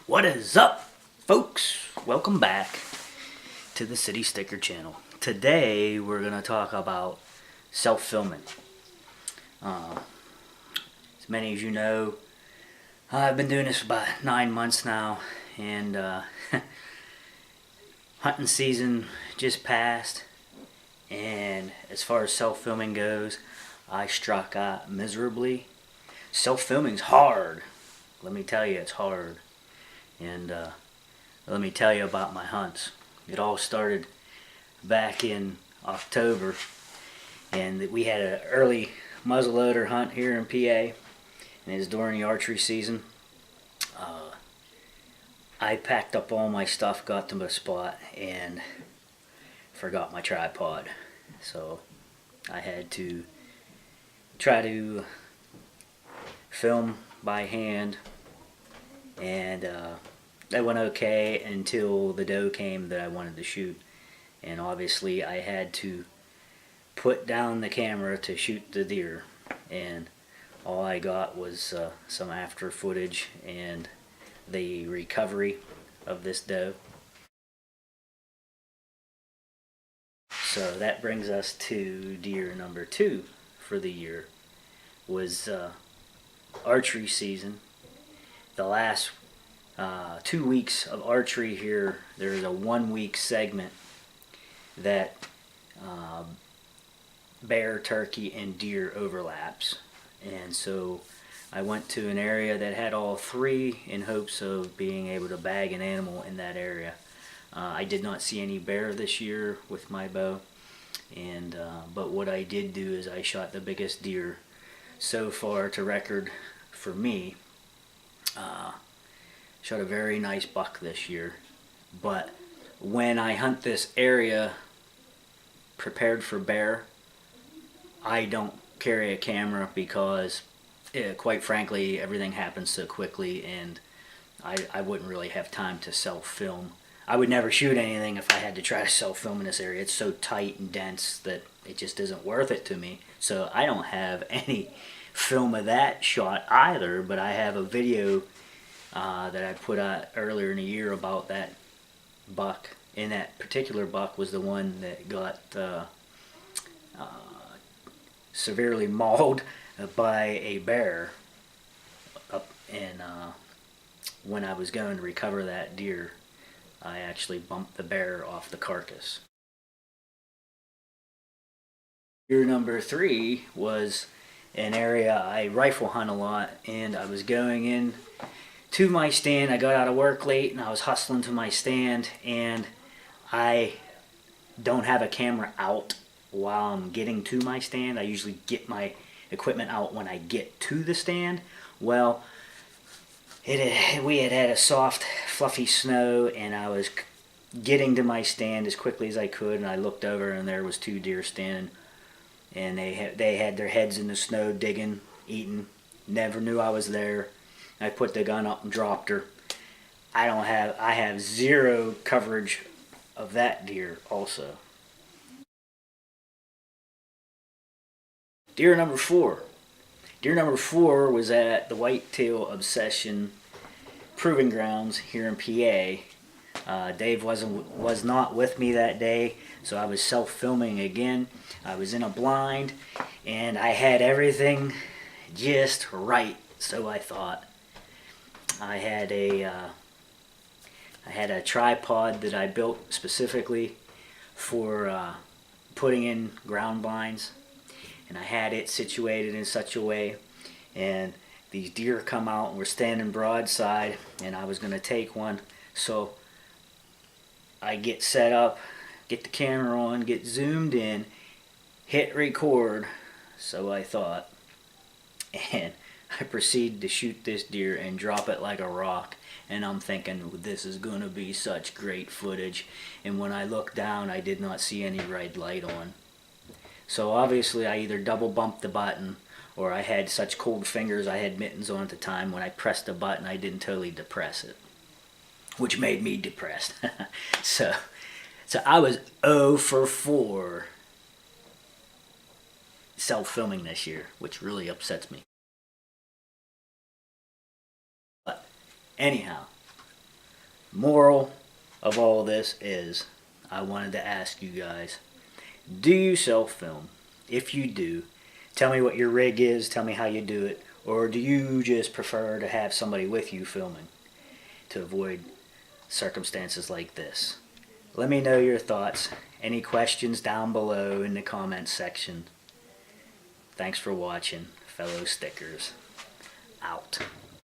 What is up, folks? Welcome back to the City Sticker channel. Today we're going to talk about self-filming. As many as you know, I've been doing this for about 9 months now, and hunting season just passed, and as far as self-filming goes, I struck out miserably. Self-filming's hard. Let me tell you, it's hard. And let me tell you about my hunts. It all started back in October, and we had an early muzzleloader hunt here in PA, and it was during the archery season. I packed up all my stuff, got to the spot, and forgot my tripod. So I had to try to film by hand, and that went okay until the doe came that I wanted to shoot, and obviously I had to put down the camera to shoot the deer, and all I got was some after footage and the recovery of this doe. So that brings us to deer number 2 for the year. Was archery season. The last 2 weeks of archery here, there's a 1-week segment that bear, turkey, and deer overlaps. And so I went to an area that had all 3 in hopes of being able to bag an animal in that area. I did not see any bear this year with my bow, and but what I did do is I shot the biggest deer so far to record for me. Shot a very nice buck this year, but when I hunt this area prepared for bear, I don't carry a camera because quite frankly everything happens so quickly, and I wouldn't really have time to self-film. I would never shoot anything if I had to try to self-film in this area. It's so tight and dense that it just isn't worth it to me. So I don't have any film of that shot either, but I have a video that I put out earlier in the year about that buck. And that particular buck was the one that got severely mauled by a bear up, and when I was going to recover that deer, I actually bumped the bear off the carcass. Deer number 3 was an area I rifle hunt a lot, and I was going in to my stand. I got out of work late and I was hustling to my stand, and I don't have a camera out while I'm getting to my stand. I usually get my equipment out when I get to the stand. Well, we had a soft fluffy snow, and I was getting to my stand as quickly as I could, and I looked over and there was 2 deer standing, and they had their heads in the snow digging, eating. Never knew I was there. I put the gun up and dropped her. I have zero coverage of that deer also. Deer number 4. Deer number 4 was at the Whitetail Obsession Proving Grounds here in PA. Dave was not with me that day, so I was self-filming again. I was in a blind, and I had everything just right, so I thought. I had a tripod that I built specifically for putting in ground blinds, and I had it situated in such a way, and these deer come out and were standing broadside, and I was going to take one. So I get set up, get the camera on, get zoomed in, hit record, so I thought, and I proceeded to shoot this deer and drop it like a rock. And I'm thinking, this is going to be such great footage. And when I looked down, I did not see any red light on. So obviously I either double bumped the button, or I had such cold fingers, I had mittens on at the time, when I pressed the button I didn't totally depress it, which made me depressed. so I was 0 for 4 self-filming this year, which really upsets me. But anyhow, Moral of all this is, I wanted to ask you guys, do you self-film? If you do, tell me what your rig is, tell me how you do it, or do you just prefer to have somebody with you filming to avoid circumstances like this? Let me know your thoughts. Any questions down below in the comments section. Thanks for watching, fellow stickers. Out.